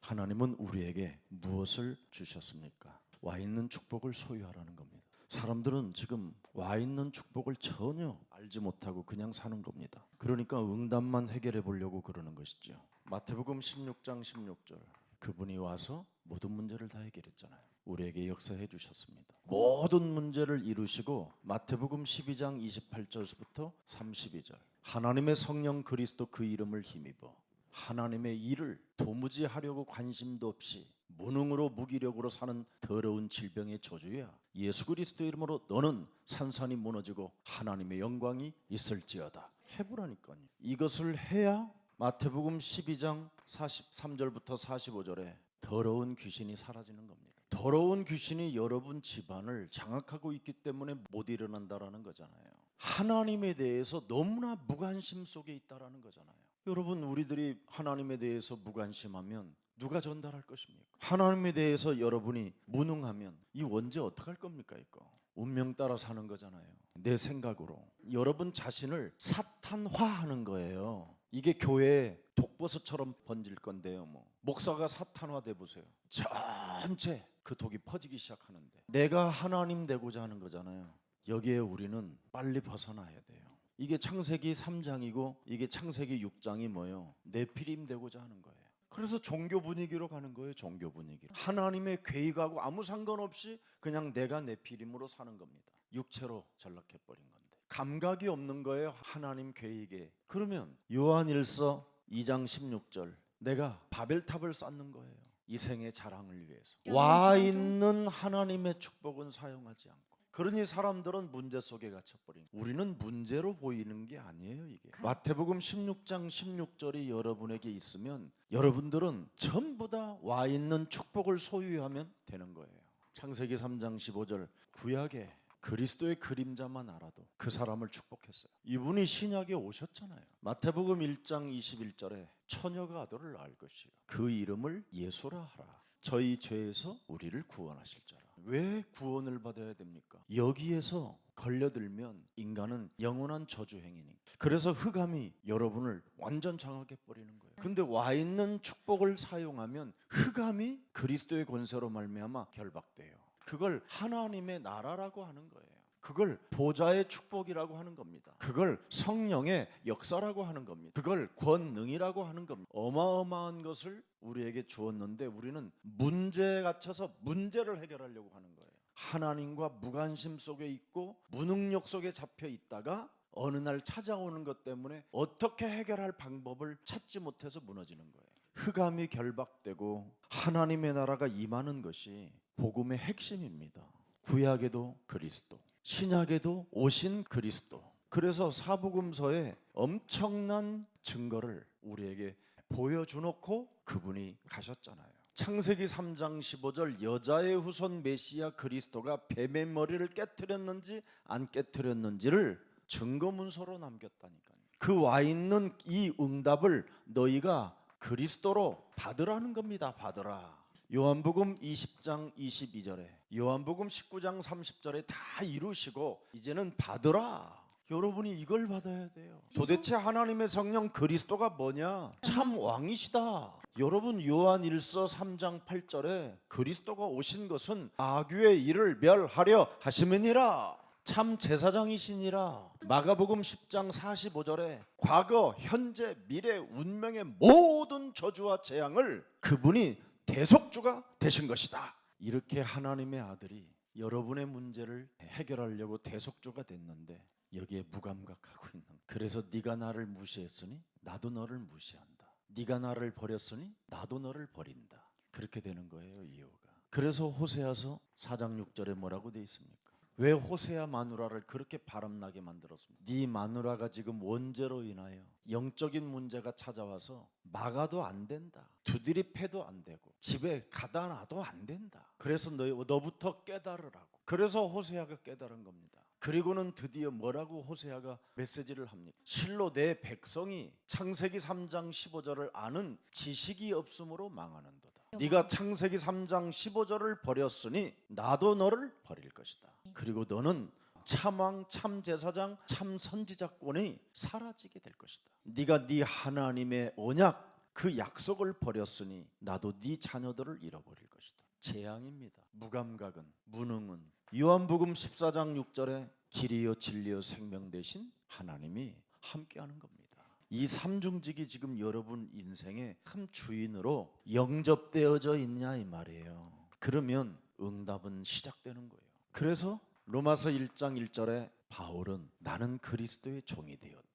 하나님은 우리에게 무엇을 주셨습니까? 와 있는 축복을 소유하라는 겁니다. 사람들은 지금 와 있는 축복을 전혀 알지 못하고 그냥 사는 겁니다. 그러니까 응답만 해결해 보려고 그러는 것이죠. 마태복음 16장 16절, 그분이 와서 모든 문제를 다 해결했잖아요. 우리에게 역사해 주셨습니다. 모든 문제를 이루시고 마태복음 12장 28절부터 32절, 하나님의 성령 그리스도 그 이름을 힘입어 하나님의 일을 도무지 하려고 관심도 없이 무능으로 무기력으로 사는 더러운 질병의 저주야, 예수 그리스도 이름으로 너는 산산이 무너지고 하나님의 영광이 있을지어다 해보라니까요. 이것을 해야 마태복음 12장 43절부터 45절에 더러운 귀신이 사라지는 겁니다. 더러운 귀신이 여러분 집안을 장악하고 있기 때문에 못 일어난다라는 거잖아요. 하나님에 대해서 너무나 무관심 속에 있다라는 거잖아요. 여러분, 우리들이 하나님에 대해서 무관심하면 누가 전달할 것입니까? 하나님에 대해서 여러분이 무능하면 이 원죄 어떡할 겁니까? 이거 운명 따라 사는 거잖아요. 내 생각으로 여러분 자신을 사탄화하는 거예요. 이게 교회에 독버섯처럼 번질 건데요. 목사가 사탄화돼 보세요. 전체 그 독이 퍼지기 시작하는데 내가 하나님 되고자 하는 거잖아요. 여기에 우리는 빨리 벗어나야 돼요. 이게 창세기 3장이고 이게 창세기 6장이 뭐예요? 네피림 되고자 하는 거예요. 그래서 종교 분위기로 가는 거예요. 종교 분위기로. 하나님의 계획하고 아무 상관없이 그냥 내가 네피림으로 사는 겁니다. 육체로 전락해버린 건데 감각이 없는 거예요. 하나님 계획에. 그러면 요한일서 2장 16절, 내가 바벨탑을 쌓는 거예요. 이 생의 자랑을 위해서. 와 있는 하나님의 축복은 사용하지 않고. 그러니 사람들은 문제 속에 갇혀버린 거예요. 우리는 문제로 보이는 게 아니에요. 이게 마태복음 16장 16절이 여러분에게 있으면 여러분들은 전부 다 와 있는 축복을 소유하면 되는 거예요. 창세기 3장 15절, 구약에 그리스도의 그림자만 알아도 그 사람을 축복했어요. 이분이 신약에 오셨잖아요. 마태복음 1장 21절에 처녀가 아들을 낳을 것이요 그 이름을 예수라 하라. 저희 죄에서 우리를 구원하실 자라. 왜 구원을 받아야 됩니까? 여기에서 걸려들면 인간은 영원한 저주 행위니. 그래서 흑암이 여러분을 완전 장악해버리는 거예요. 근데 와 있는 축복을 사용하면 흑암이 그리스도의 권세로 말미암아 결박돼요. 그걸 하나님의 나라라고 하는 거예요. 그걸 보좌의 축복이라고 하는 겁니다. 그걸 성령의 역사라고 하는 겁니다. 그걸 권능이라고 하는 겁니다. 어마어마한 것을 우리에게 주었는데 우리는 문제에 갇혀서 문제를 해결하려고 하는 거예요. 하나님과 무관심 속에 있고 무능력 속에 잡혀 있다가 어느 날 찾아오는 것 때문에 어떻게 해결할 방법을 찾지 못해서 무너지는 거예요. 흑암이 결박되고 하나님의 나라가 임하는 것이 복음의 핵심입니다. 구약에도 그리스도, 신약에도 오신 그리스도. 그래서 사복음서에 엄청난 증거를 우리에게 보여주놓고 그분이 가셨잖아요. 창세기 3장 15절, 여자의 후손 메시아 그리스도가 뱀의 머리를 깨트렸는지 안 깨트렸는지를 증거문서로 남겼다니까요. 그 와 있는 이 응답을 너희가 그리스도로 받으라는 겁니다. 받으라. 요한복음 20장 22절에, 요한복음 19장 30절에 다 이루시고 이제는 받으라. 여러분이 이걸 받아야 돼요. 도대체 하나님의 성령 그리스도가 뭐냐? 참 왕이시다. 여러분, 요한일서 3장 8절에 그리스도가 오신 것은 악귀의 일을 멸하려 하심이니라. 참 제사장이시니라. 마가복음 10장 45절에 과거, 현재, 미래, 운명의 모든 저주와 재앙을 그분이 대속주가 되신 것이다. 이렇게 하나님의 아들이 여러분의 문제를 해결하려고 대속주가 됐는데 여기에 무감각하고 있는. 그래서 네가 나를 무시했으니 나도 너를 무시한다. 네가 나를 버렸으니 나도 너를 버린다. 그렇게 되는 거예요, 이유가. 그래서 호세아서 4장 6절에 뭐라고 돼 있습니까? 왜 호세아 마누라를 그렇게 바람나게 만들었습니까? 네 마누라가 지금 원죄로 인하여 영적인 문제가 찾아와서 막아도 안 된다. 두드리 패도 안 되고 집에 가다 놔도 안 된다. 그래서 너부터 깨달으라고. 그래서 호세아가 깨달은 겁니다. 그리고는 드디어 뭐라고 호세아가 메시지를 합니까? 실로 내 백성이 창세기 3장 15절을 아는 지식이 없으므로 망하는도다. 네가 창세기 3장 15절을 버렸으니 나도 너를 버릴 것이다. 그리고 너는 참왕, 참제사장, 참선지자권이 사라지게 될 것이다. 네가 네 하나님의 언약, 그 약속을 버렸으니 나도 네 자녀들을 잃어버릴 것이다. 재앙입니다. 무감각은, 무능은. 요한복음 14장 6절에 길이요 진리요 생명 되신 하나님이 함께하는 겁니다. 이 삼중직이 지금 여러분 인생의 큰 주인으로 영접되어져 있냐 이 말이에요. 그러면 응답은 시작되는 거예요. 그래서 로마서 1장 1절에 바울은 나는 그리스도의 종이 되었다.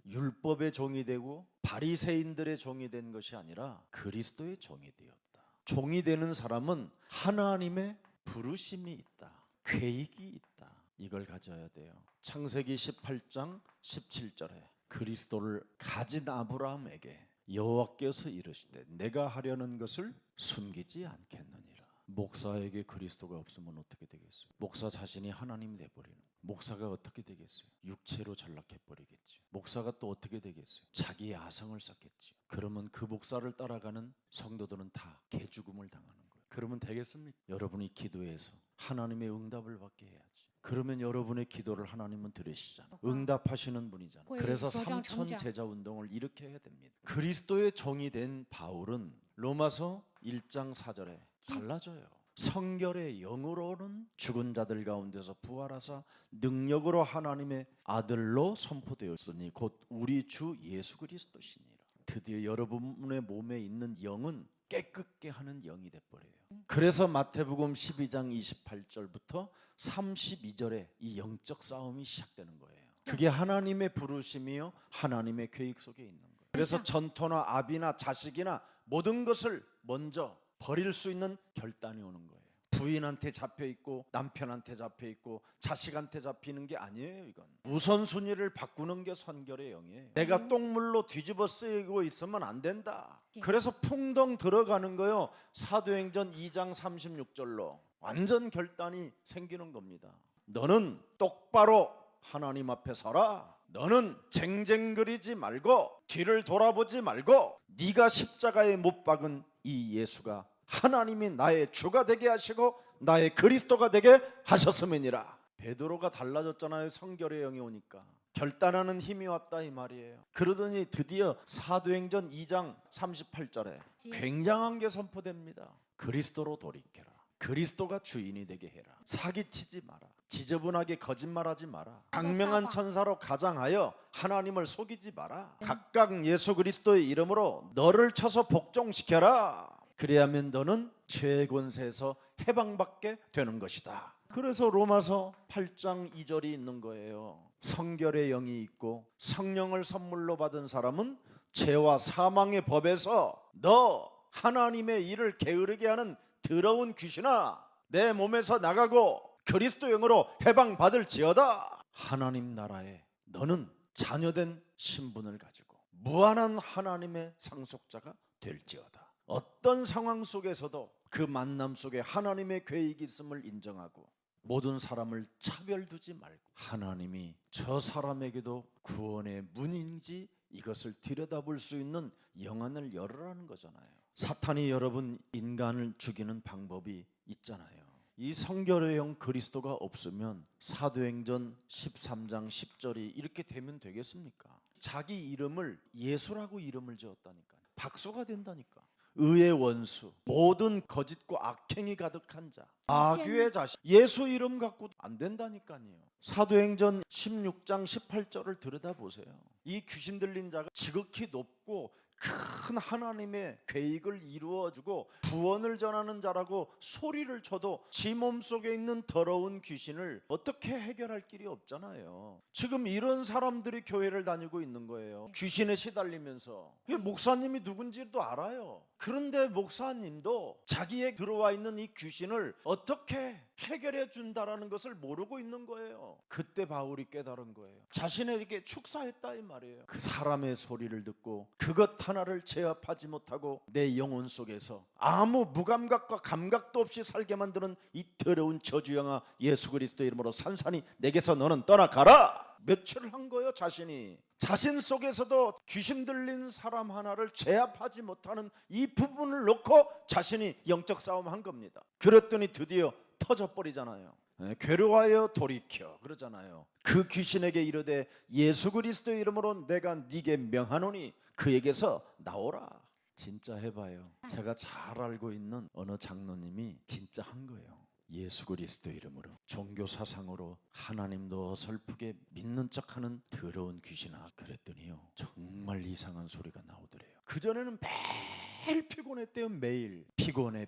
율법의 종이 되고 바리새인들의 종이 된 것이 아니라 그리스도의 종이 되었다. 종이 되는 사람은 하나님의 부르심이 있다. 계획이 있다. 이걸 가져야 돼요. 창세기 18장 17절에 그리스도를 가진 아브라함에게 여호와께서 이르시되 내가 하려는 것을 숨기지 않겠느니라. 목사에게 그리스도가 없으면 어떻게 되겠어요? 목사 자신이 하나님이 돼버리는. 목사가 어떻게 되겠어요? 육체로 전락해버리겠죠. 목사가 또 어떻게 되겠어요? 자기의 아성을 쌓겠죠. 그러면 그 목사를 따라가는 성도들은 다 개죽음을 당하는 거예요. 그러면 되겠습니까? 여러분이 기도해서 하나님의 응답을 받게 해야지. 그러면 여러분의 기도를 하나님은 들으시잖아요. 응답하시는 분이잖아요. 그래서 삼천 제자 운동을 이렇게 해야 됩니다. 그리스도의 종이 된 바울은 로마서 1장 4절에 달라져요. 성결의 영으로는 죽은 자들 가운데서 부활하사 능력으로 하나님의 아들로 선포되었으니 곧 우리 주 예수 그리스도시니라. 드디어 여러분의 몸에 있는 영은 깨끗게 하는 영이 돼버려요. 그래서 마태복음 12장 28절부터 32절에 이 영적 싸움이 시작되는 거예요. 그게 하나님의 부르심이요 하나님의 계획 속에 있는 거예요. 그래서 전토나 아비나 자식이나 모든 것을 먼저 버릴 수 있는 결단이 오는 거예요. 부인한테 잡혀있고 남편한테 잡혀있고 자식한테 잡히는 게 아니에요. 이건 우선순위를 바꾸는 게 선결의 영이에요. 내가 똥물로 뒤집어 쓰이고 있으면 안 된다. 그래서 풍덩 들어가는 거예요. 사도행전 2장 36절로 완전 결단이 생기는 겁니다. 너는 똑바로 하나님 앞에 서라. 너는 쟁쟁거리지 말고 뒤를 돌아보지 말고 네가 십자가에 못 박은 이 예수가 하나님이 나의 주가 되게 하시고 나의 그리스도가 되게 하셨음이니라. 베드로가 달라졌잖아요. 성결의 영이 오니까 결단하는 힘이 왔다 이 말이에요. 그러더니 드디어 사도행전 2장 38절에 굉장한 게 선포됩니다. 그리스도로 돌이켜라. 그리스도가 주인이 되게 해라. 사기치지 마라. 지저분하게 거짓말하지 마라. 강명한 천사로 가장하여 하나님을 속이지 마라. 각각 예수 그리스도의 이름으로 너를 쳐서 복종시켜라. 그래야만 너는 죄의 권세에서 해방받게 되는 것이다. 그래서 로마서 8장 2절이 있는 거예요. 성결의 영이 있고 성령을 선물로 받은 사람은 죄와 사망의 법에서 너 하나님의 일을 게으르게 하는 더러운 귀신아 내 몸에서 나가고 그리스도 영으로 해방받을지어다. 하나님 나라에 너는 자녀된 신분을 가지고 무한한 하나님의 상속자가 될지어다. 어떤 상황 속에서도 그 만남 속에 하나님의 계획이 있음을 인정하고 모든 사람을 차별두지 말고 하나님이 저 사람에게도 구원의 문인지 이것을 들여다볼 수 있는 영안을 열으라는 거잖아요. 사탄이 여러분 인간을 죽이는 방법이 있잖아요. 이 성결의 영 그리스도가 없으면 사도행전 13장 10절이 이렇게 되면 되겠습니까? 자기 이름을 예수라고 이름을 지었다니까 박수가 된다니까. 의의 원수, 모든 거짓과 악행이 가득한 자, 악귀의 자식, 예수 이름 갖고 안 된다니까요. 사도행전 16장 18절을 들여다보세요. 이 귀신 들린 자가 지극히 높고 큰 하나님의 계획을 이루어주고 구원을 전하는 자라고 소리를 쳐도 지 몸속에 있는 더러운 귀신을 어떻게 해결할 길이 없잖아요. 지금 이런 사람들이 교회를 다니고 있는 거예요. 귀신에 시달리면서. 목사님이 누군지도 알아요. 그런데 목사님도 자기에 들어와 있는 이 귀신을 어떻게 해결해 준다라는 것을 모르고 있는 거예요. 그때 바울이 깨달은 거예요. 자신에게 축사했다 이 말이에요. 그 사람의 소리를 듣고 그것 하나를 제압하지 못하고 내 영혼 속에서 아무 무감각과 감각도 없이 살게 만드는 이 더러운 저주영아 예수 그리스도의 이름으로 산산이 내게서 너는 떠나가라. 며칠을 한 거예요. 자신 속에서도 귀신 들린 사람 하나를 제압하지 못하는 이 부분을 놓고 자신이 영적 싸움한 겁니다. 그랬더니 드디어 터져버리잖아요. 괴로워하여 돌이켜 그러잖아요. 그 귀신에게 이르되 예수 그리스도의 이름으로 내가 네게 명하노니 그에게서 나오라. 진짜 해봐요. 제가 잘 알고 있는 어느 장로님이 진짜 한 거예요. 예수 그리스도 이름으로 종교 사상으로 하나님도 어설프게 믿는 척하는 더러운 귀신아. 그랬더니요 정말 이상한 소리가 나오더래요. 그전에는 매일 피곤했대요. 매일 피곤해.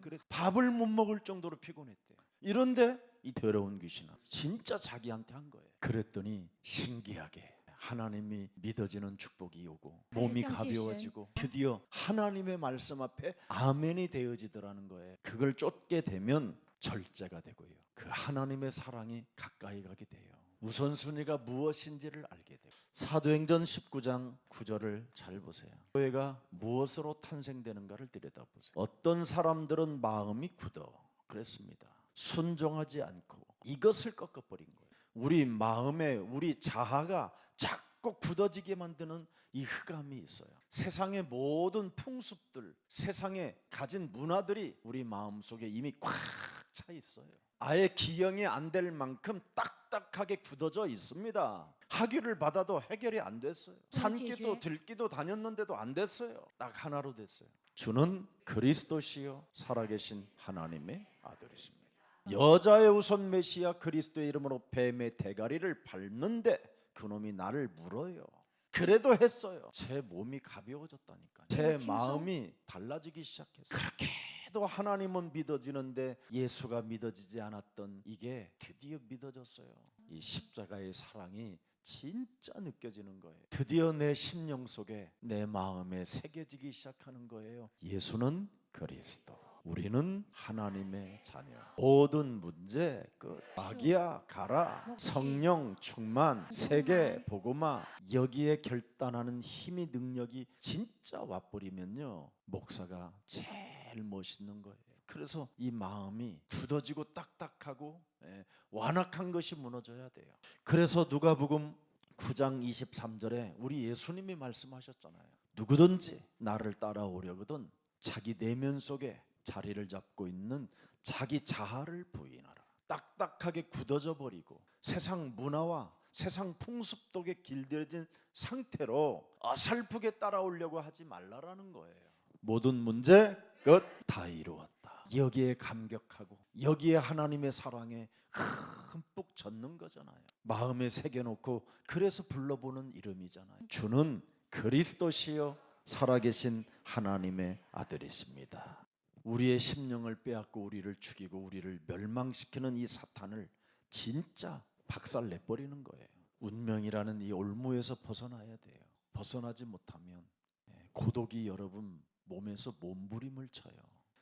그래 밥을 못 먹을 정도로 피곤했대요. 이런데 이 더러운 귀신아 진짜 자기한테 한 거예요. 그랬더니 신기하게 하나님이 믿어지는 축복이 오고 몸이 가벼워지고 드디어 하나님의 말씀 앞에 아멘이 되어지더라는 거예요. 그걸 쫓게 되면 절제가 되고요. 그 하나님의 사랑이 가까이 가게 돼요. 우선순위가 무엇인지를 알게 돼요. 사도행전 19장 9절을 잘 보세요. 교회가 무엇으로 탄생되는가를 들여다보세요. 어떤 사람들은 마음이 굳어 그랬습니다. 순종하지 않고 이것을 꺾어버린 거예요. 우리 마음에 우리 자아가 자꾸 굳어지게 만드는 이 흑암이 있어요. 세상의 모든 풍습들, 세상에 가진 문화들이 우리 마음속에 이미 꽉 차 있어요. 아예 기영이 안 될 만큼 딱딱하게 굳어져 있습니다. 학위를 받아도 해결이 안 됐어요. 산기도 들기도 다녔는데도 안 됐어요. 딱 하나로 됐어요. 주는 그리스도시요 살아계신 하나님의 아들이십니다. 여자의 우선 메시아 그리스도의 이름으로 뱀의 대가리를 밟는데 그놈이 나를 물어요. 그래도 했어요. 제 몸이 가벼워졌다니까요. 제 마음이 달라지기 시작했어요. 그렇게도 하나님은 믿어지는데 예수가 믿어지지 않았던 이게 드디어 믿어졌어요. 이 십자가의 사랑이 진짜 느껴지는 거예요. 드디어 내 심령 속에 내 마음에 새겨지기 시작하는 거예요. 예수는 그리스도, 우리는 하나님의 자녀. 모든 문제 끝. 마귀야 가라. 성령 충만, 세계 복음화. 여기에 결단하는 힘이 능력이 진짜 와버리면요 목사가 제일 멋있는 거예요. 그래서 이 마음이 굳어지고 딱딱하고 완악한 것이 무너져야 돼요. 그래서 누가복음 9장 23절에 우리 예수님이 말씀하셨잖아요. 누구든지 나를 따라오려거든 자기 내면 속에 자리를 잡고 있는 자기 자아를 부인하라. 딱딱하게 굳어져 버리고 세상 문화와 세상 풍습독에 길들여진 상태로 어설프게 따라오려고 하지 말라라는 거예요. 모든 문제 끝 다 이루었다. 여기에 감격하고 여기에 하나님의 사랑에 흠뻑 젖는 거잖아요. 마음에 새겨놓고 그래서 불러보는 이름이잖아요. 주는 그리스도시요 살아계신 하나님의 아들이십니다. 우리의 심령을 빼앗고 우리를 죽이고 우리를 멸망시키는 이 사탄을 진짜 박살내버리는 거예요. 운명이라는 이 올무에서 벗어나야 돼요. 벗어나지 못하면 고독이 여러분 몸에서 몸부림을 쳐요.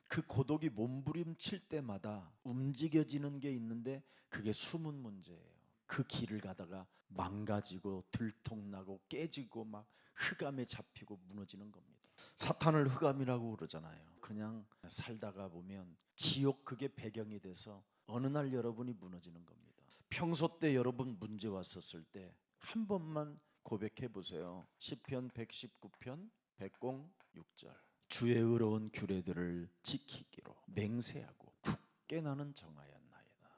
그 고독이 몸부림 칠 때마다 움직여지는 게 있는데 그게 숨은 문제예요. 그 길을 가다가 망가지고 들통나고 깨지고 막 흑암에 잡히고 무너지는 겁니다. 사탄을 흑암이라고 그러잖아요. 그냥 살다가 보면 지옥 그게 배경이 돼서 어느 날 여러분이 무너지는 겁니다. 평소 때 여러분 문제 왔었을 때 한 번만 고백해 보세요. 시편 119편 106절. 주의 의로운 규례들을 지키기로 맹세하고 굳게 나는 정하였나이다.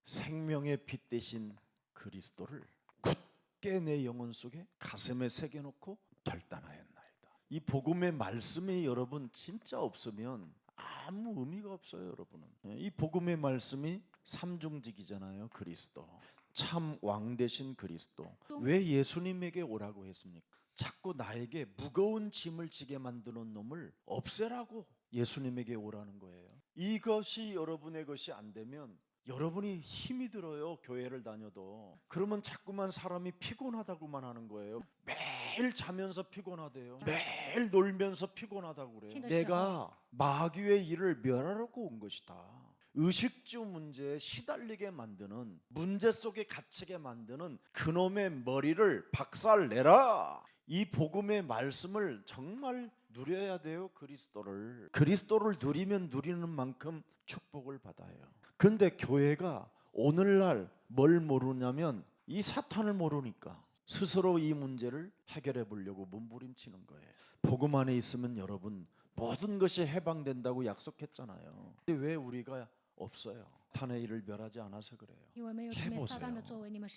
생명의 빛 대신 그리스도를 굳게 내 영혼 속에 가슴에 새겨놓고 결단하였나이다. 이 복음의 말씀이 여러분 진짜 없으면 아무 의미가 없어요. 여러분은 이 복음의 말씀이 삼중직이잖아요. 그리스도 참 왕 되신 그리스도. 왜 예수님에게 오라고 했습니까? 자꾸 나에게 무거운 짐을 지게 만드는 놈을 없애라고 예수님에게 오라는 거예요. 이것이 여러분의 것이 안 되면 여러분이 힘이 들어요. 교회를 다녀도. 그러면 자꾸만 사람이 피곤하다고만 하는 거예요. 매일 자면서 피곤하대요. 매일 놀면서 피곤하다고 그래요. 내가 마귀의 일을 멸하려고 온 것이다. 의식주 문제에 시달리게 만드는, 문제 속에 갇히게 만드는 그놈의 머리를 박살내라. 이 복음의 말씀을 정말 누려야 돼요. 그리스도를 누리면 누리는 만큼 축복을 받아요. 그런데 교회가 오늘날 뭘 모르냐면 이 사탄을 모르니까 스스로 이 문제를 해결해 보려고 몸부림치는 거예요. 복음 안에 있으면 여러분 모든 것이 해방된다고 약속했잖아요. 근데 왜 우리가 없어요? 사탄의 일을 멸하지 않아서 그래요. 해보세요.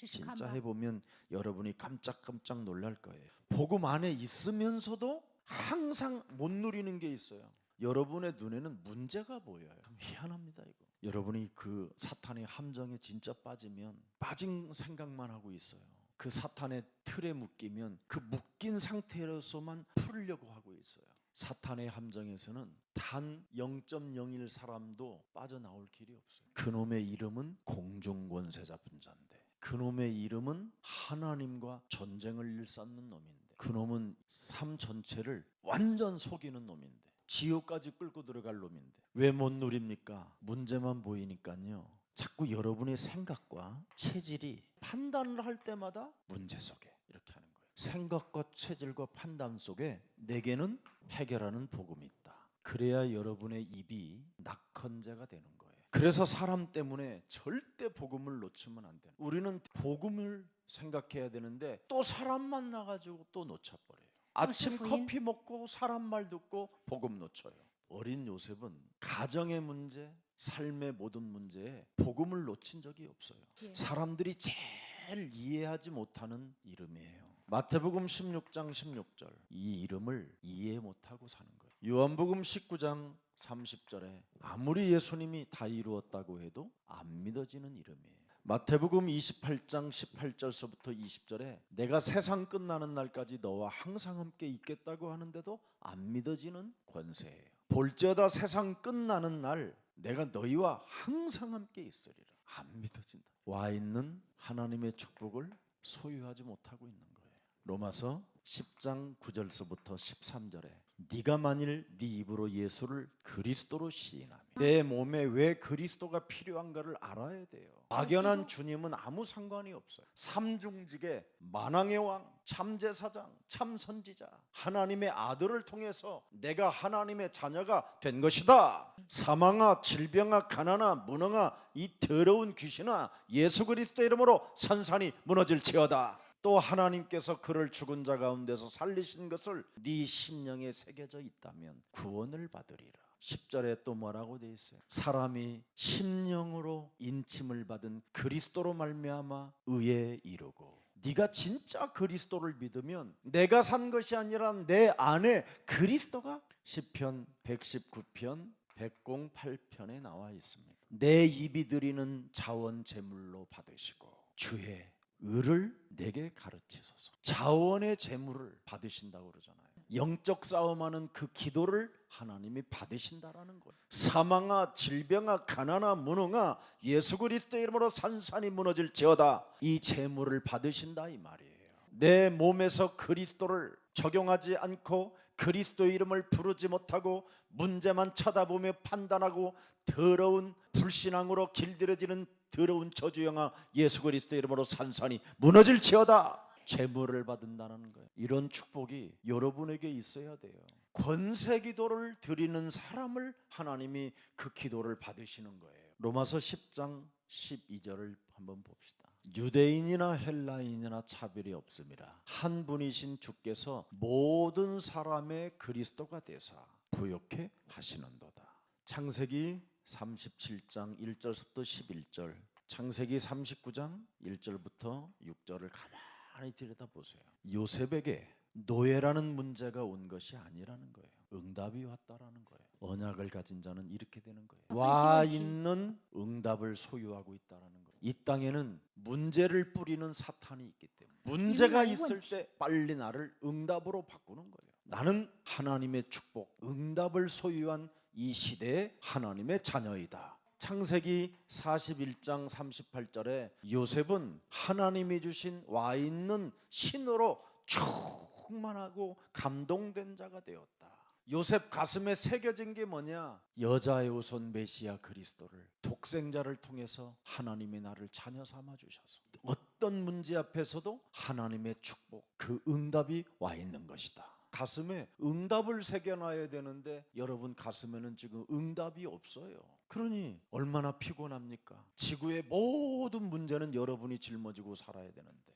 진짜 해보면 여러분이 깜짝깜짝 놀랄 거예요. 복음 안에 있으면서도 항상 못 누리는 게 있어요. 여러분의 눈에는 문제가 보여요. 희한합니다 이거. 여러분이 그 사탄의 함정에 진짜 빠지면 빠진 생각만 하고 있어요. 그 사탄의 틀에 묶이면 그 묶인 상태로서만 풀려고 하고 있어요. 사탄의 함정에서는 단 0.01 사람도 빠져나올 길이 없어요. 그놈의 이름은 공중권세자 분자인데, 그놈의 이름은 하나님과 전쟁을 일삼는 놈인데, 그놈은 삶 전체를 완전 속이는 놈인데, 지옥까지 끌고 들어갈 놈인데 왜 못 누립니까? 문제만 보이니까요. 자꾸 여러분의 생각과 체질이 판단을 할 때마다 문제 속에 이렇게 하는 거예요. 생각과 체질과 판단 속에 내게는 해결하는 복음이 있다. 그래야 여러분의 입이 낙헌제가 되는 거예요. 그래서 사람 때문에 절대 복음을 놓치면 안 돼요. 우리는 복음을 생각해야 되는데 또 사람 만나가지고 또 놓쳐버려요. 아침 커피 먹고 사람 말 듣고 복음 놓쳐요. 어린 요셉은 가정의 문제, 삶의 모든 문제에 복음을 놓친 적이 없어요. 사람들이 제일 이해하지 못하는 이름이에요. 마태복음 16장 16절, 이 이름을 이해 못하고 사는 거예요. 요한복음 19장 30절에 아무리 예수님이 다 이루었다고 해도 안 믿어지는 이름이에요. 마태복음 28장 18절서부터 20절에 내가 세상 끝나는 날까지 너와 항상 함께 있겠다고 하는데도 안 믿어지는 권세예요. 볼지어다 세상 끝나는 날 내가 너희와 항상 함께 있으리라. 안 믿어진다. 와 있는 하나님의 축복을 소유하지 못하고 있는 거예요. 로마서 10장 9절서부터 13절에 네가 만일 네 입으로 예수를 그리스도로 시인하면 내 몸에 왜 그리스도가 필요한가를 알아야 돼요. 막연한 주님은 아무 상관이 없어요. 삼중직의 만왕의 왕, 참제사장, 참선지자, 하나님의 아들을 통해서 내가 하나님의 자녀가 된 것이다. 사망아, 질병아, 가난아, 무능아, 이 더러운 귀신아, 예수 그리스도 이름으로 산산이 무너질지어다. 또 하나님께서 그를 죽은 자 가운데서 살리신 것을 네 심령에 새겨져 있다면 구원을 받으리라. 10절에 또 뭐라고 돼 있어요? 사람이 심령으로 인침을 받은 그리스도로 말미암아 의에 이르고. 네가 진짜 그리스도를 믿으면 내가 산 것이 아니라 내 안에 그리스도가 시편 119편 108편에 나와 있습니다. 내 입이 드리는 자원 제물로 받으시고 주의 의를 내게 가르치소서. 자원의 제물을 받으신다고 그러잖아요. 영적 싸움하는 그 기도를 하나님이 받으신다라는 거예요. 사망아, 질병아, 가난아, 무능아, 예수 그리스도 이름으로 산산이 무너질지어다. 이 제물을 받으신다 이 말이에요. 내 몸에서 그리스도를 적용하지 않고 그리스도의 이름을 부르지 못하고 문제만 쳐다보며 판단하고 더러운 불신앙으로 길들여지는 더러운 저주영아, 예수 그리스도 이름으로 산산이 무너질지어다. 제물을 받는다는 거예요. 이런 축복이 여러분에게 있어야 돼요. 권세 기도를 드리는 사람을 하나님이 그 기도를 받으시는 거예요. 로마서 10장 12절을 한번 봅시다. 유대인이나 헬라인이나 차별이 없음이라 한 분이신 주께서 모든 사람의 그리스도가 되사 부욕해 하시는도다. 창세기 37장 1절부터 11절, 창세기 39장 1절부터 6절을 가만히 들여다보세요. 요셉에게 노예라는 문제가 온 것이 아니라는 거예요. 응답이 왔다라는 거예요. 언약을 가진 자는 이렇게 되는 거예요. 와 있는 응답을 소유하고 있다라는 거예요. 이 땅에는 문제를 뿌리는 사탄이 있기 때문에 문제가 있을 때 빨리 나를 응답으로 바꾸는 거예요. 나는 하나님의 축복, 응답을 소유한 이 시대의 하나님의 자녀이다. 창세기 41장 38절에 요셉은 하나님이 주신 와 있는 신으로 충만하고 감동된 자가 되었다. 요셉 가슴에 새겨진 게 뭐냐? 여자의 후손 메시아 그리스도를 독생자를 통해서 하나님이 나를 자녀 삼아 주셔서 어떤 문제 앞에서도 하나님의 축복, 그 응답이 와 있는 것이다. 가슴에 응답을 새겨놔야 되는데 여러분 가슴에는 지금 응답이 없어요. 그러니 얼마나 피곤합니까? 지구의 모든 문제는 여러분이 짊어지고 살아야 되는데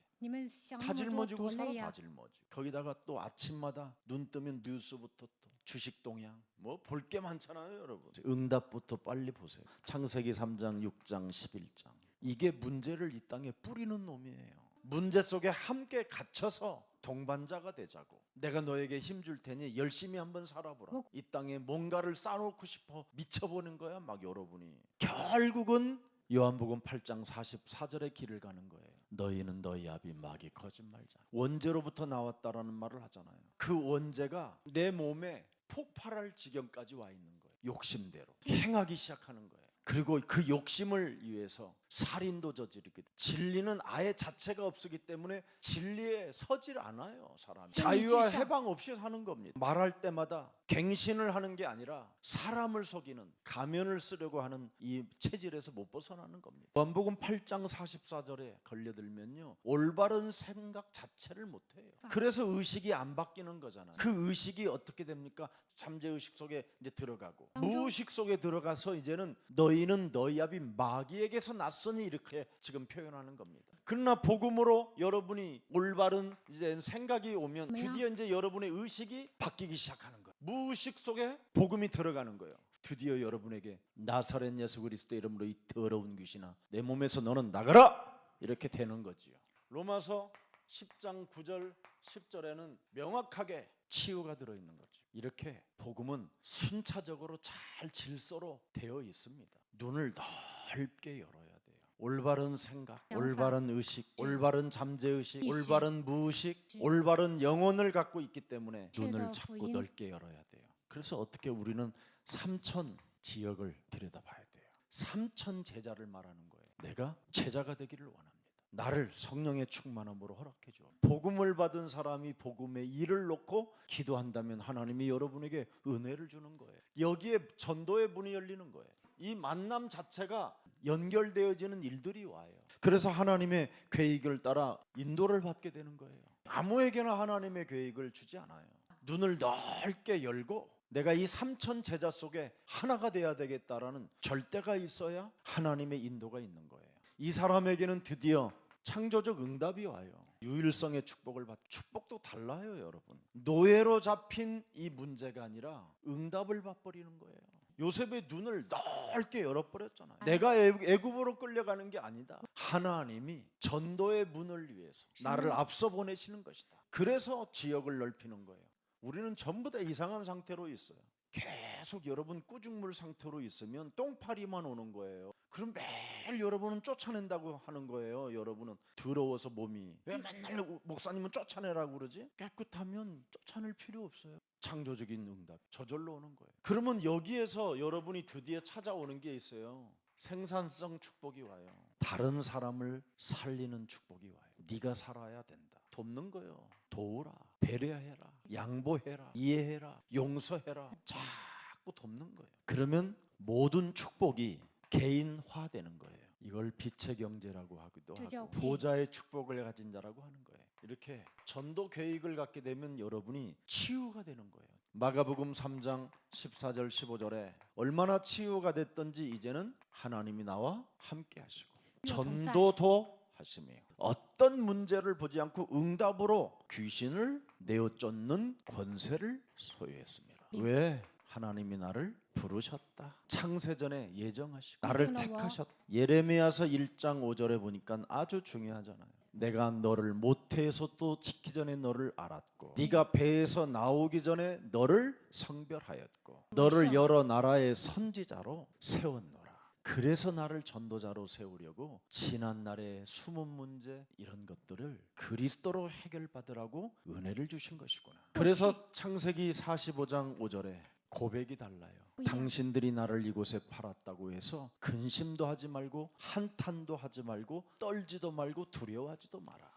다 짊어지고 살아, 다 짊어지고. 거기다가 또 아침마다 눈 뜨면 뉴스부터 또 주식 동향 뭐 볼 게 많잖아요 여러분. 응답부터 빨리 보세요. 창세기 3장 6장 11장. 이게 문제를 이 땅에 뿌리는 놈이에요. 문제 속에 함께 갇혀서 동반자가 되자고. 내가 너에게 힘줄 테니 열심히 한번 살아보라. 이 땅에 뭔가를 쌓아놓고 싶어 미쳐보는 거야 막 여러분이. 결국은 요한복음 8장 44절의 길을 가는 거예요. 너희는 너희 아비 마귀 거짓말자. 원죄로부터 나왔다라는 말을 하잖아요. 그 원죄가 내 몸에 폭발할 지경까지 와 있는 거예요. 욕심대로 행하기 시작하는 거예요. 그리고 그 욕심을 위해서 살인도 저지르게. 진리는 아예 자체가 없기 때문에 진리에 서질 않아요. 사람이 자유와 해방 없이 사는 겁니다. 말할 때마다 갱신을 하는 게 아니라 사람을 속이는 가면을 쓰려고 하는 이 체질에서 못 벗어나는 겁니다. 요한복음 8장 44절에 걸려들면요, 올바른 생각 자체를 못해요. 그래서 의식이 안 바뀌는 거잖아요. 그 의식이 어떻게 됩니까? 잠재의식 속에 이제 들어가고 무의식 속에 들어가서 이제는 너희는 너희 아비 마귀에게서 났으니 이렇게 지금 표현하는 겁니다. 그러나 복음으로 여러분이 올바른 이제 생각이 오면 드디어 이제 여러분의 의식이 바뀌기 시작하는 거예요. 무의식 속에 복음이 들어가는 거예요. 드디어 여러분에게 나사렛 예수 그리스도 이름으로 이 더러운 귀신아 내 몸에서 너는 나가라 이렇게 되는 거지요. 로마서 10장 9절 10절에는 명확하게 치유가 들어있는 거죠. 이렇게 복음은 순차적으로 잘 질서로 되어 있습니다. 눈을 넓게 열어야 돼요. 올바른 생각, 올바른 의식, 올바른 잠재의식, 올바른 무의식, 올바른 영혼을 갖고 있기 때문에 눈을 자꾸 넓게 열어야 돼요. 그래서 어떻게 우리는 삼천 지역을 들여다봐야 돼요. 삼천 제자를 말하는 거예요. 내가 제자가 되기를 원합니다. 나를 성령의 충만함으로 허락해 줘. 복음을 받은 사람이 복음의 일을 놓고 기도한다면 하나님이 여러분에게 은혜를 주는 거예요. 여기에 전도의 문이 열리는 거예요. 이 만남 자체가 연결되어지는 일들이 와요. 그래서 하나님의 계획을 따라 인도를 받게 되는 거예요. 아무에게나 하나님의 계획을 주지 않아요. 눈을 넓게 열고 내가 이 삼천 제자 속에 하나가 돼야 되겠다라는 절대가 있어야 하나님의 인도가 있는 거예요. 이 사람에게는 드디어 창조적 응답이 와요. 유일성의 축복을 받고. 축복도 달라요 여러분. 노예로 잡힌 이 문제가 아니라 응답을 받버리는 거예요. 요셉의 눈을 넓게 열어버렸잖아요. 내가 애굽으로 끌려가는 게 아니다. 하나님이 전도의 문을 위해서 나를 앞서 보내시는 것이다. 그래서 지역을 넓히는 거예요. 우리는 전부 다 이상한 상태로 있어요. 계속 여러분 꾸중물 상태로 있으면 똥파리만 오는 거예요. 그럼 매일 여러분은 쫓아낸다고 하는 거예요. 여러분은 더러워서 몸이 왜 맨날 목사님은 쫓아내라고 그러지? 깨끗하면 쫓아낼 필요 없어요. 창조적인 응답 저절로 오는 거예요. 그러면 여기에서 여러분이 드디어 찾아오는 게 있어요. 생산성 축복이 와요. 다른 사람을 살리는 축복이 와요. 네가 살아야 된다. 돕는 거예요. 도우라, 배려해라, 양보해라, 이해해라, 용서해라. 자꾸 돕는 거예요. 그러면 모든 축복이 개인화되는 거예요. 이걸 빛의 경제라고 하기도 하고 보좌의 축복을 가진 자라고 하는 거예요. 이렇게 전도 계획을 갖게 되면 여러분이 치유가 되는 거예요. 마가복음 3장 14절 15절에 얼마나 치유가 됐던지 이제는 하나님이 나와 함께 하시고 전도도 하시며 어떤 문제를 보지 않고 응답으로 귀신을 내어 쫓는 권세를 소유했습니다. 왜? 하나님이 나를 부르셨다. 창세전에 예정하시고 나를 택하셨다. 예레미야서 1장 5절에 보니까 아주 중요하잖아요. 내가 너를 모태에서 짓기 전에 너를 알았고 네가 배에서 나오기 전에 너를 성별하였고 너를 여러 나라의 선지자로 세웠노라. 그래서 나를 전도자로 세우려고 지난날의 숨은 문제 이런 것들을 그리스도로 해결받으라고 은혜를 주신 것이구나. 그래서 창세기 45장 5절에 고백이 달라요. 당신들이 나를 이곳에 팔았다고 해서 근심도 하지 말고 한탄도 하지 말고 떨지도 말고 두려워하지도 마라.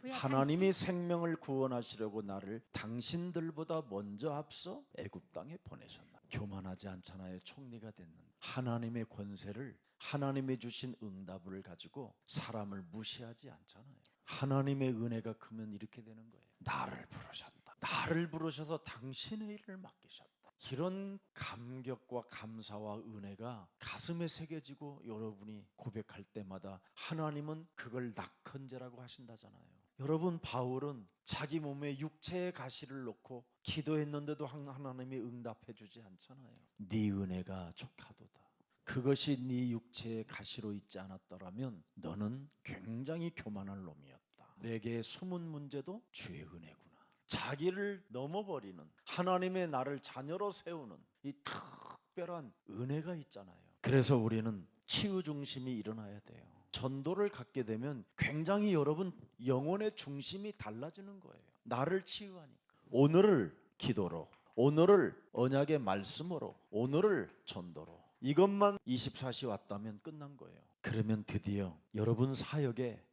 하나님이 생명을 구원하시려고 나를 당신들보다 먼저 앞서 애굽 땅에 보내셨나. 교만하지 않잖아요. 총리가 됐는데 하나님의 권세를 하나님의 주신 응답을 가지고 사람을 무시하지 않잖아요. 하나님의 은혜가 크면 이렇게 되는 거예요. 나를 부르셨다. 나를 부르셔서 당신의 일을 맡기셨다. 이런 감격과 감사와 은혜가 가슴에 새겨지고 여러분이 고백할 때마다 하나님은 그걸 낙헌제라고 하신다잖아요. 여러분 바울은 자기 몸에 육체의 가시를 놓고 기도했는데도 하나님이 응답해 주지 않잖아요. 네 은혜가 족하도다. 그것이 네 육체의 가시로 있지 않았더라면 너는 굉장히 교만할 놈이었다. 내게 숨은 문제도 주의 은혜구나. 자기를 넘어버리는, 하나님의 나를 자녀로 세우는 이 특별한 은혜가 있잖아요. 그래서 우리는 치유 중심이 일어나야 돼요. 전도를 갖게 되면 굉장히 여러분 영혼의 중심이 달라지는 거예요. 나를 치유하니까. 오늘을 기도로, 오늘을 언약의 말씀으로, 오늘을 전도로, 이것만 24시 왔다면 끝난 거예요. 그러면 드디어 여러분 사역에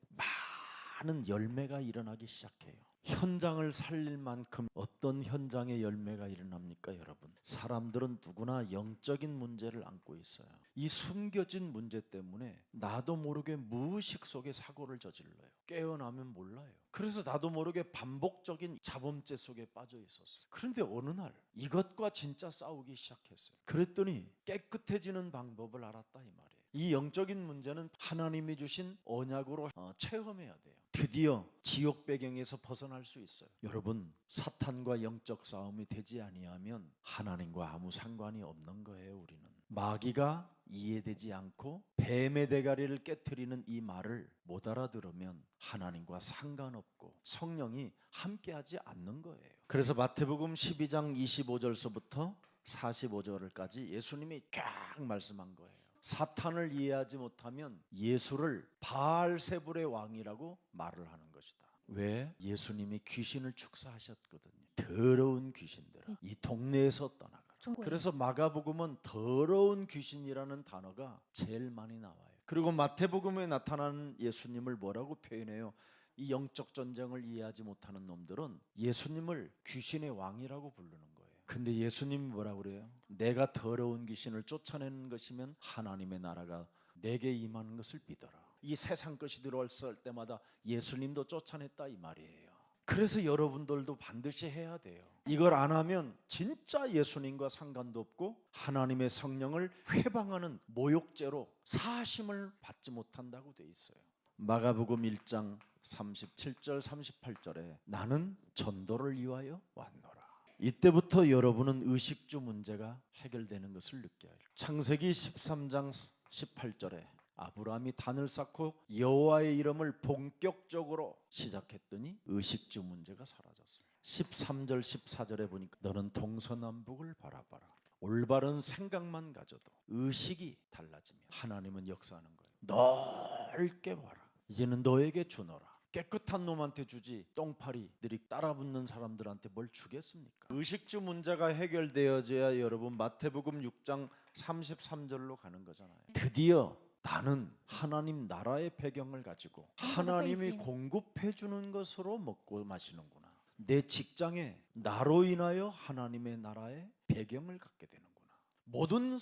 많은 열매가 일어나기 시작해요. 현장을 살릴 만큼 어떤 현장의 열매가 일어납니까, 여러분? 사람들은 누구나 영적인 문제를 안고 있어요. 이 숨겨진 문제 때문에 나도 모르게 무의식 속에 사고를 저질러요. 깨어나면 몰라요. 그래서 나도 모르게 반복적인 자범죄 속에 빠져 있었어요. 그런데 어느 날 이것과 진짜 싸우기 시작했어요. 그랬더니 깨끗해지는 방법을 알았다, 이 말이에요. 이 영적인 문제는 하나님이 주신 언약으로 체험해야 돼요. 드디어 지옥 배경에서 벗어날 수 있어요. 여러분, 사탄과 영적 싸움이 되지 아니하면 하나님과 아무 상관이 없는 거예요. 우리는 마귀가 이해되지 않고 뱀의 대가리를 깨트리는 이 말을 못 알아들으면 하나님과 상관없고 성령이 함께하지 않는 거예요. 그래서 마태복음 12장 25절서부터 45절까지 예수님이 쫙 말씀한 거예요. 사탄을 이해하지 못하면 예수를 바알세불의 왕이라고 말을 하는 것이다. 왜? 예수님이 귀신을 축사하셨거든요. 더러운 귀신들아, 이 동네에서 떠나가. 그래서 마가복음은 더러운 귀신이라는 단어가 제일 많이 나와요. 그리고 마태복음에 나타나는 예수님을 뭐라고 표현해요? 이 영적 전쟁을 이해하지 못하는 놈들은 예수님을 귀신의 왕이라고 부르는 거예요. 근데 예수님이 뭐라고 그래요? 내가 더러운 귀신을 쫓아내는 것이면 하나님의 나라가 내게 임하는 것을 믿어라. 이 세상 것이 들어왔을 때마다 예수님도 쫓아냈다, 이 말이에요. 그래서 여러분들도 반드시 해야 돼요. 이걸 안 하면 진짜 예수님과 상관도 없고 하나님의 성령을 회방하는 모욕죄로 사하심을 받지 못한다고 돼 있어요. 마가복음 1장 37절 38절에 나는 전도를 위하여 왔노라. 이때부터 여러분은 의식주 문제가 해결되는 것을 느껴요. 창세기 13장 18절에 아브라함이 단을 쌓고 여호와의 이름을 본격적으로 시작했더니 의식주 문제가 사라졌어요. 13절 14절에 보니까 너는 동서남북을 바라봐라. 올바른 생각만 가져도 의식이 달라지면 하나님은 역사하는 거예요. 넓게 봐라. 이제는 너에게 주노라. 깨끗한 놈한테 주지 똥파리들이 따라붙는 사람들한테 뭘 주겠습니까? 의식주 문제가 해결되어져야 여러분 마태복음 6장 33절로 가는 거잖아요. 드디어 나는 하나님 나라의 배경을 가지고 하나님이 공급해 주는 것으로 먹고 마시는구나. 내 직장에 나로 인하여 하나님의 나라의 배경을 갖게 되는구나. 모든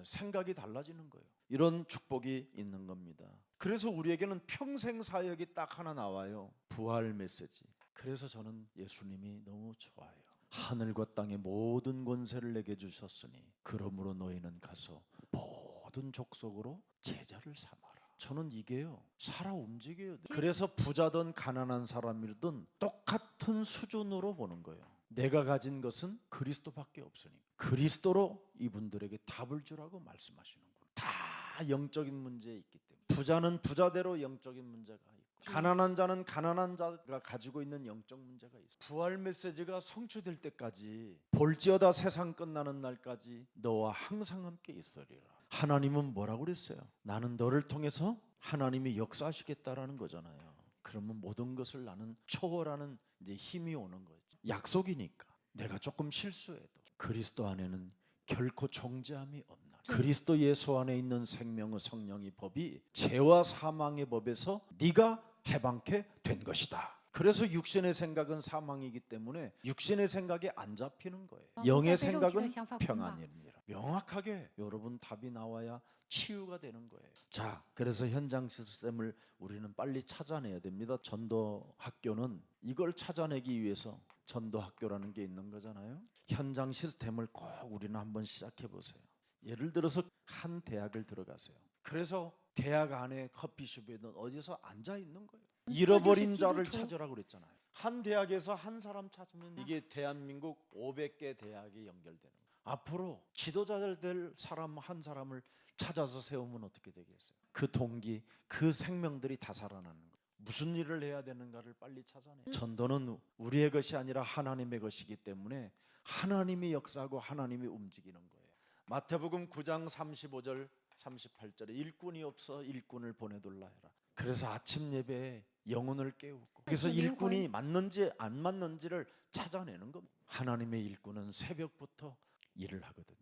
생각이 달라지는 거예요. 이런 축복이 있는 겁니다. 그래서 우리에게는 평생 사역이 딱 하나 나와요. 부활 메시지. 그래서 저는 예수님이 너무 좋아요. 하늘과 땅의 모든 권세를 내게 주셨으니 그러므로 너희는 가서 모든 족속으로 제자를 삼아라. 저는 이게요 살아 움직여요. 그래서 부자든 가난한 사람이든 똑같은 수준으로 보는 거예요. 내가 가진 것은 그리스도밖에 없으니 그리스도로 이분들에게 답을 주라고 말씀하시는 거예요. 다 영적인 문제에 있기 때문에 부자는 부자대로 영적인 문제가 있고 가난한 자는 가난한 자가 가지고 있는 영적 문제가 있어. 부활 메시지가 성취될 때까지 볼지어다 세상 끝나는 날까지 너와 항상 함께 있으리라. 하나님은 뭐라고 그랬어요? 나는 너를 통해서 하나님이 역사하시겠다라는 거잖아요. 그러면 모든 것을 나는 초월하는 이제 힘이 오는 거예요. 약속이니까. 내가 조금 실수해도 그리스도 안에는 결코 정죄함이 없나. 그리스도 예수 안에 있는 생명의 성령의 법이 죄와 사망의 법에서 네가 해방케 된 것이다. 그래서 육신의 생각은 사망이기 때문에 육신의 생각에 안 잡히는 거예요. 영의 생각은 평안이니라. 명확하게 여러분 답이 나와야 치유가 되는 거예요. 자, 그래서 현장 시스템을 우리는 빨리 찾아내야 됩니다. 전도 학교는 이걸 찾아내기 위해서 전도 학교라는 게 있는 거잖아요. 현장 시스템을 꼭 우리는 한번 시작해 보세요. 예를 들어서 한 대학을 들어가세요. 그래서 대학 안에 커피숍에는 어디서 앉아 있는 거예요. 잃어버린 자를 찾으라고 그랬잖아요. 한 대학에서 한 사람 찾으면 이게 대한민국 500개 대학이 연결되는 거예요. 앞으로 지도자들 될 사람 한 사람을 찾아서 세우면 어떻게 되겠어요? 그 동기, 그 생명들이 다 살아나는 거예요. 무슨 일을 해야 되는가를 빨리 찾아내. 전도는 우리의 것이 아니라 하나님의 것이기 때문에 하나님이 역사하고 하나님이 움직이는 거예요. 마태복음 9장 35절 38절에 일꾼이 없어 일꾼을 보내둘라 해라. 그래서 아침 예배에 영혼을 깨우고, 그래서 일꾼이 맞는지 안 맞는지를 찾아내는 겁니다. 하나님의 일꾼은 새벽부터 일을 하거든요.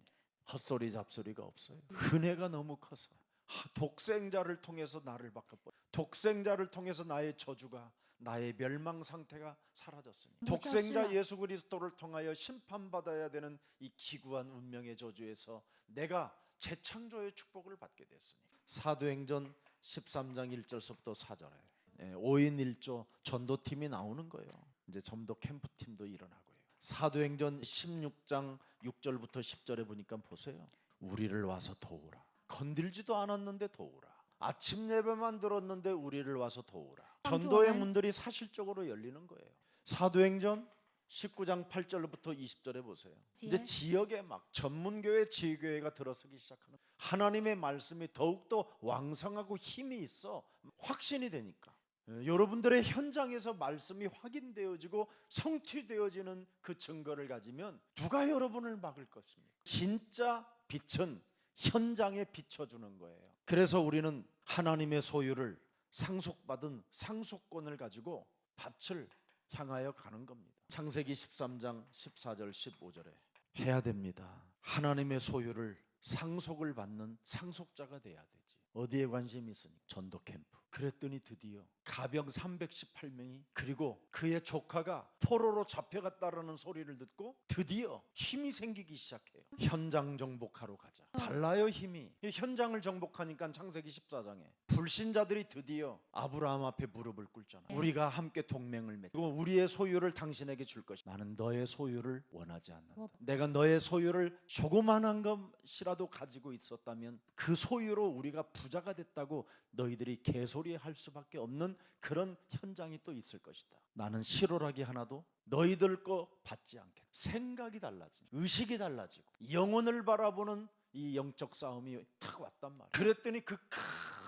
헛소리 잡소리가 없어요. 은혜가 너무 커서 독생자를 통해서 나를 바꿔버려. 독생자를 통해서 나의 저주가, 나의 멸망 상태가 사라졌으니, 독생자 예수 그리스도를 통하여 심판받아야 되는 이 기구한 운명의 저주에서 내가 재창조의 축복을 받게 됐으니, 사도행전 13장 1절서부터 4절에 5인 1조 전도팀이 나오는 거예요. 이제 전도 캠프팀도 일어나고요. 사도행전 16장 6절부터 10절에 보니까 보세요. 우리를 와서 도우라. 건들지도 않았는데 도우라. 아침 예배만 들었는데 우리를 와서 도우라. 전도의 문들이 사실적으로 열리는 거예요. 사도행전 19장 8절부터 20절에 보세요. 이제 지역에 막 전문교회 지교회가 들어서기 시작하는, 하나님의 말씀이 더욱더 왕성하고 힘이 있어 확신이 되니까 여러분들의 현장에서 말씀이 확인되어지고 성취되어지는 그 증거를 가지면 누가 여러분을 막을 것입니까? 진짜 빛은 현장에 비춰주는 거예요. 그래서 우리는 하나님의 소유를 상속받은 상속권을 가지고 밭을 향하여 가는 겁니다. 창세기 13장 14절 15절에 해야 됩니다. 하나님의 소유를 상속을 받는 상속자가 돼야 되지. 어디에 관심이 있으니까? 전도 캠프. 그랬더니 드디어 가병 318명이, 그리고 그의 조카가 포로로 잡혀갔다라는 소리를 듣고 드디어 힘이 생기기 시작해요. 현장 정복하러 가자. 달라요, 힘이. 현장을 정복하니까 창세기 14장에 불신자들이 드디어 아브라함 앞에 무릎을 꿇잖아. 우리가 함께 동맹을 맺고 우리의 소유를 당신에게 줄 것이다. 나는 너의 소유를 원하지 않는다. 내가 너의 소유를 조그만한 것이라도 가지고 있었다면 그 소유로 우리가 부자가 됐다고 너희들이 개소리할 수밖에 없는 그런 현장이 또 있을 것이다. 나는 실오라기 하나도 너희들 거 받지 않겠다. 생각이 달라지고 의식이 달라지고 영혼을 바라보는 이 영적 싸움이 탁 왔단 말이야. 그랬더니 그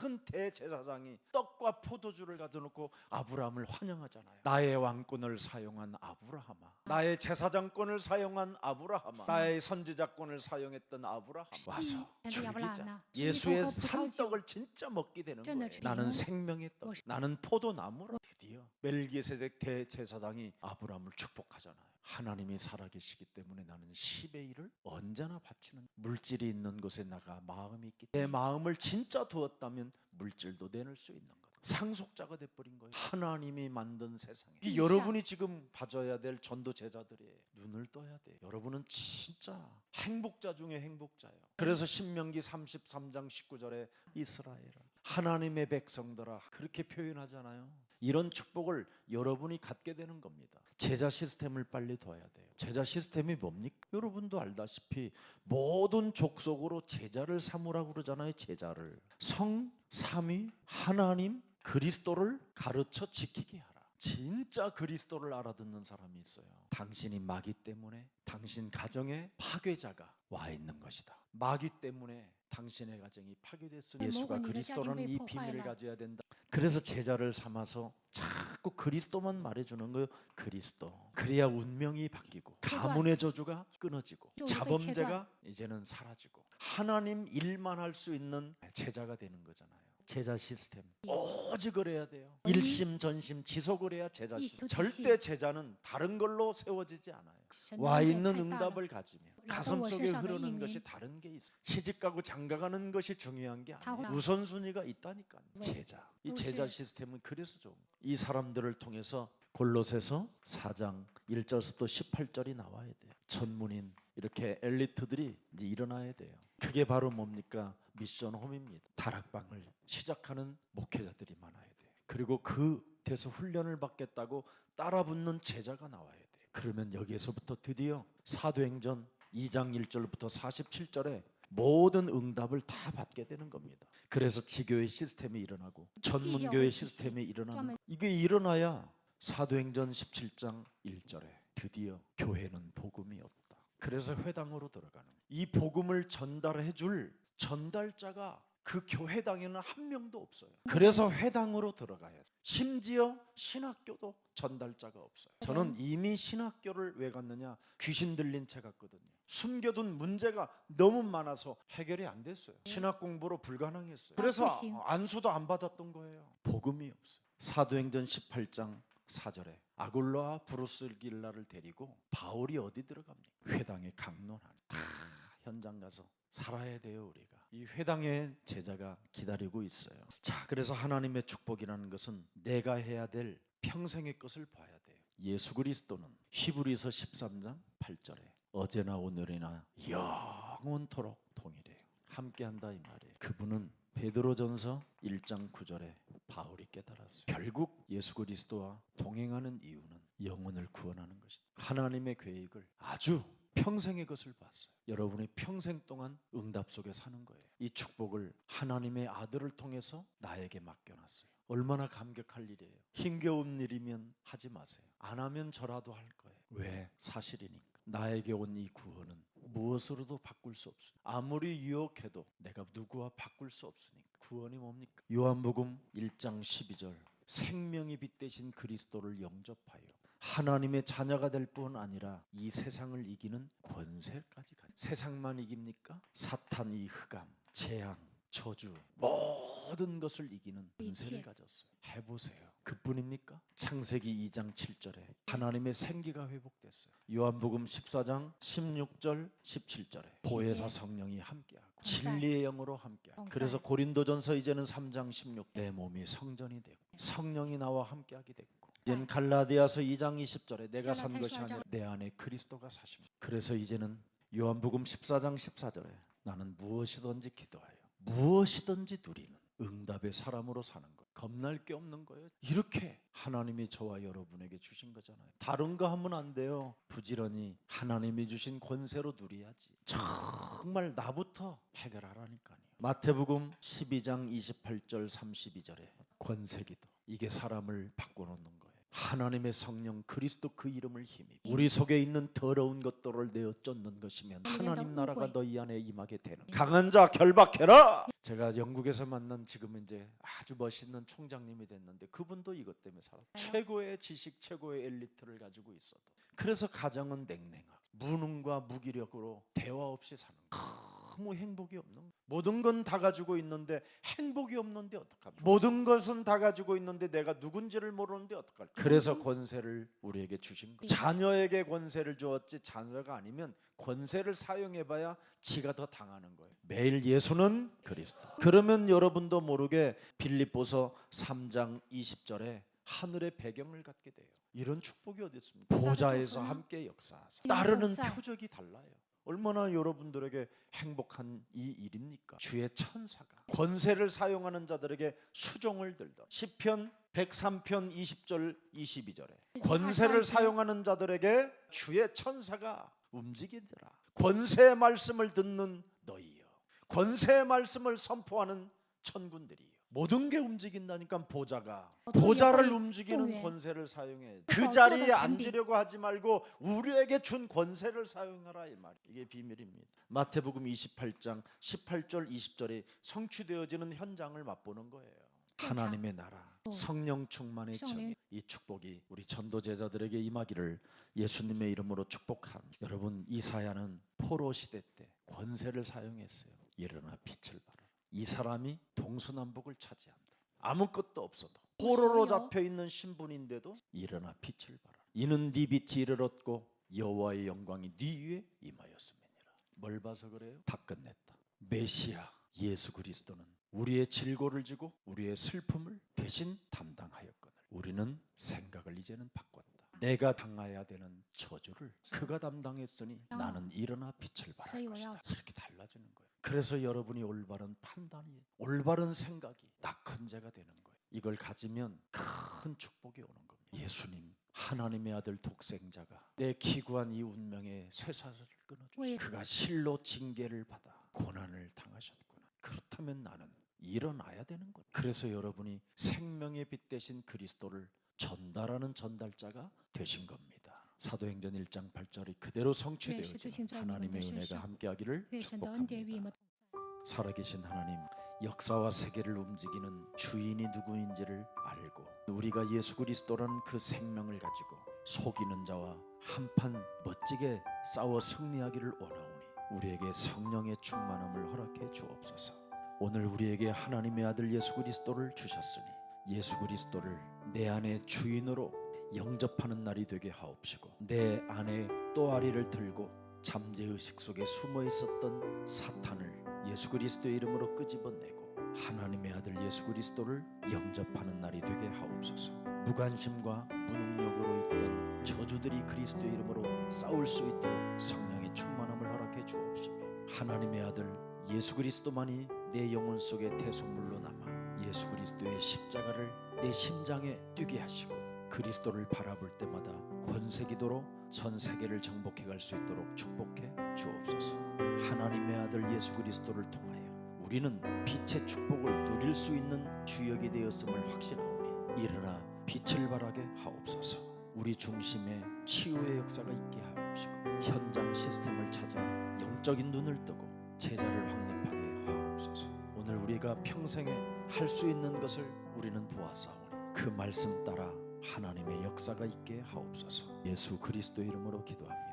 큰 대제사장이 떡과 포도주를 가져놓고 아브라함을 환영하잖아요. 나의 왕권을 사용한 아브라함아, 나의 제사장권을 사용한 아브라함아, 나의 선지자권을 사용했던 아브라함, 와서 즐기자. 예수의 산떡을 진짜 먹게 되는 거예요. 나는 생명의 떡, 나는 포도나무라. 드디어 멜기세덱 대제사장이 아브라함을 축복하잖아요. 하나님이 살아계시기 때문에 나는 10의 1을 언제나 바치는, 물질이 있는 곳에 나가 마음이 있기 때문에 내 마음을 진짜 두었다면 물질도 내놓을 수 있는 거다. 상속자가 돼버린 거예요. 하나님이 만든 세상에. 이 여러분이 지금 가져야 될 전도 제자들이에요. 눈을 떠야 돼요. 여러분은 진짜 행복자 중에 행복자예요. 그래서 신명기 33장 19절에 이스라엘아, 하나님의 백성들아, 그렇게 표현하잖아요. 이런 축복을 여러분이 갖게 되는 겁니다. 제자 시스템을 빨리 둬야 돼요. 제자 시스템이 뭡니까? 여러분도 알다시피 모든 족속으로 제자를 삼으라고 그러잖아요. 제자를 성, 삼위, 하나님, 그리스도를 가르쳐 지키게 하라. 진짜 그리스도를 알아듣는 사람이 있어요. 당신이 마귀 때문에 당신 가정에 파괴자가 와 있는 것이다. 마귀 때문에 당신의 가정이 파괴됐으니 예수가 그리스도라는 이 비밀을 가져야 된다. 그래서 제자를 삼아서 자꾸 그리스도만 말해주는 거예요. 그리스도. 그래야 운명이 바뀌고 가문의 저주가 끊어지고 자범죄가 이제는 사라지고 하나님 일만 할 수 있는 제자가 되는 거잖아요. 제자 시스템 오직 그래야 돼요. 일심전심 지속을 해야 제자 시스템. 절대 제자는 다른 걸로 세워지지 않아요. 와 있는 응답을 가지면 가슴속에 흐르는 것이 다른 게 있어요. 시집가고 장가가는 것이 중요한 게 아니에요. 우선순위가 있다니까요. 제자. 이 제자 시스템은 그래서 좋은 거예요. 이 사람들을 통해서 골로새서 4장 1절부터 18절이 나와야 돼요. 전문인 이렇게 엘리트들이 이제 일어나야 돼요. 그게 바로 뭡니까? 미션 홈입니다. 다락방을 시작하는 목회자들이 많아야 돼요. 그리고 그 돼서 훈련을 받겠다고 따라붙는 제자가 나와야 돼요. 그러면 여기에서부터 드디어 사도행전 2장 1절부터 47절에 모든 응답을 다 받게 되는 겁니다. 그래서 지교의 시스템이 일어나고 전문교의 시스템이 일어나는, 이게 일어나야 사도행전 17장 1절에 드디어 교회는 복음이 없다. 그래서 회당으로 들어가는, 이 복음을 전달해 줄 전달자가 그 교회당에는 한 명도 없어요. 그래서 회당으로 들어가야죠. 심지어 신학교도 전달자가 없어요. 저는 이미 신학교를 왜 갔느냐, 귀신 들린 채 갔거든요. 숨겨둔 문제가 너무 많아서 해결이 안 됐어요. 신학 공부로 불가능했어요. 그래서 안수도 안 받았던 거예요. 복음이 없어요. 사도행전 18장 4절에 아굴라와 브루스길라를 데리고 바울이 어디 들어갑니까? 회당에 강론하는. 현장 가서 살아야 돼요. 우리가 이 회당에 제자가 기다리고 있어요. 자, 그래서 하나님의 축복이라는 것은 내가 해야 될 평생의 것을 봐야 돼요. 예수 그리스도는 히브리서 13장 8절에 어제나 오늘이나 영원토록 동일해요. 함께한다 이 말이에요. 그분은 베드로전서 1장 9절에 바울이 깨달았어요. 결국 예수 그리스도와 동행하는 이유는 영혼을 구원하는 것이다. 하나님의 계획을 아주 평생의 것을 봤어요. 여러분의 평생 동안 응답 속에 사는 거예요. 이 축복을 하나님의 아들을 통해서 나에게 맡겨놨어요. 얼마나 감격할 일이에요. 힘겨운 일이면 하지 마세요. 안 하면 저라도 할 거예요. 왜? 사실이니까. 나에게 온 이 구원은 무엇으로도 바꿀 수 없습니다. 아무리 유혹해도 내가 누구와 바꿀 수 없으니까. 구원이 뭡니까? 요한복음 1장 12절 생명이 빛 대신 그리스도를 영접하여 하나님의 자녀가 될 뿐 아니라 이 세상을 이기는 권세까지 가져. 세상만 이깁니까? 사탄이 흑암, 재앙, 저주 모든 것을 이기는 권세를 가졌어요. 해보세요. 그뿐입니까? 창세기 2장 7절에 하나님의 생기가 회복됐어요. 요한복음 14장 16절 17절에 보혜사 성령이 함께하고 진리의 영으로 함께하고. 그래서 고린도전서 이제는 3장 16 내 몸이 성전이 되고 성령이 나와 함께하게 됐고, 이제는 갈라디아서 2장 20절에 내가 산 것이 아니라 내 안에 그리스도가 사십니다. 그래서 이제는 요한복음 14장 14절에 나는 무엇이든지 기도하여 무엇이든지 누리는 응답의 사람으로 사는 것. 겁날 게 없는 거예요. 이렇게 하나님이 저와 여러분에게 주신 거잖아요. 다른 거 하면 안 돼요. 부지런히 하나님이 주신 권세로 누려야지. 정말 나부터 해결하라니까요. 마태복음 12장 28절 32절에 권세기도, 이게 사람을 바꿔놓는 거예요. 하나님의 성령 그리스도 그 이름을 힘입어 우리 속에 있는 더러운 것들을 내어 쫓는 것이면 하나님 나라가 너희 안에 임하게 되는. 강한 자 결박해라. 제가 영국에서 만난 지금 이제 아주 멋있는 총장님이 됐는데 그분도 이것 때문에 살았어요. 최고의 지식, 최고의 엘리트를 가지고 있어도. 그래서 가정은 냉랭하고 무능과 무기력으로 대화 없이 사는 거예요. 너무 행복이 없는 거예요. 모든 건 다 가지고 있는데 행복이 없는데 어떡합니까? 모든 것은 다 가지고 있는데 내가 누군지를 모르는데 어떡할까? 그래서 권세를 우리에게 주신 거예요. 자녀에게 권세를 주었지 자녀가 아니면 권세를 사용해봐야 지가 더 당하는 거예요. 매일 예수는 그리스도. 그러면 여러분도 모르게 빌립보서 3장 20절에 하늘의 배경을 갖게 돼요. 이런 축복이 어디 있습니까? 보좌에서 함께 역사하사. 따르는 표적이 달라요. 얼마나 여러분들에게 행복한 이 일입니까? 주의 천사가 권세를 사용하는 자들에게 수종을 들던 시편 103편 20절 22절에 권세를 사용하는 자들에게 주의 천사가 움직이더라. 권세의 말씀을 듣는 너희여, 권세의 말씀을 선포하는 천군들이여. 모든 게 움직인다니까. 보좌를 움직이는 권세를 사용해. 그 자리에 앉으려고 하지 말고 우리에게 준 권세를 사용하라 이 말이에요. 이게 비밀입니다. 마태복음 28장 18절 20절에 성취되어지는 현장을 맛보는 거예요. 하나님의 나라, 성령 충만의 정의, 이 축복이 우리 전도 제자들에게 임하기를 예수님의 이름으로 축복합니다. 여러분, 이사야는 포로 시대 때 권세를 사용했어요. 일어나 빛을 발하라. 이 사람이 동서남북을 차지한다. 아무것도 없어도 포로로 잡혀있는 신분인데도 일어나 빛을 발하라. 이는 네 빛이 이를 얻고 여호와의 영광이 네 위에 임하였음이니라. 뭘 봐서 그래요? 다 끝냈다. 메시아 예수 그리스도는 우리의 질고를 지고 우리의 슬픔을 대신 담당하였거늘 우리는 생각을 이제는 바꿨다. 내가 당해야 되는 저주를 그가 담당했으니 나는 일어나 빛을 발할 것이다. 이렇게 달라지는 거예요. 그래서 여러분이 올바른 판단이, 올바른 생각이 낙헌제가 되는 거예요. 이걸 가지면 큰 축복이 오는 겁니다. 예수님, 하나님의 아들 독생자가 내 기구한 이 운명의 쇠사슬을 끊어주시고 그가 실로 징계를 받아 고난을 당하셨구나. 그렇다면 나는 일어나야 되는 거예요. 그래서 여러분이 생명의 빛 대신 그리스도를 전달하는 전달자가 되신 겁니다. 사도행전 1장 8절이 그대로 성취되어지는 하나님의 은혜가 함께하기를 축복합니다. 살아계신 하나님, 역사와 세계를 움직이는 주인이 누구인지를 알고 우리가 예수 그리스도라는 그 생명을 가지고 속이는 자와 한판 멋지게 싸워 승리하기를 원하오니 우리에게 성령의 충만함을 허락해 주옵소서. 오늘 우리에게 하나님의 아들 예수 그리스도를 주셨으니 예수 그리스도를 내 안에 주인으로 영접하는 날이 되게 하옵시고 내 안에 또아리를 들고 잠재의식 속에 숨어 있었던 사탄을 예수 그리스도의 이름으로 끄집어내고 하나님의 아들 예수 그리스도를 영접하는 날이 되게 하옵소서. 무관심과 무능력으로 있던 저주들이 그리스도의 이름으로 싸울 수 있도록 성령의 충만함을 허락해 주옵시며 하나님의 아들 예수 그리스도만이 내 영혼 속에 대속물로 남아 예수 그리스도의 십자가를 내 심장에 뛰게 하시고 그리스도를 바라볼 때마다 권세기도로 전 세계를 정복해 갈 수 있도록 축복해 주옵소서. 하나님의 아들 예수 그리스도를 통하여 우리는 빛의 축복을 누릴 수 있는 주역이 되었음을 확신하오니 일어나 빛을 발하게 하옵소서. 우리 중심에 치유의 역사가 있게 하옵시고 현장 시스템을 찾아 영적인 눈을 뜨고 제자를 확립하게 하옵소서. 오늘 우리가 평생에 할 수 있는 것을 우리는 보았사오니 그 말씀 따라 하나님의 역사가 있게 하옵소서. 예수 그리스도 이름으로 기도합니다.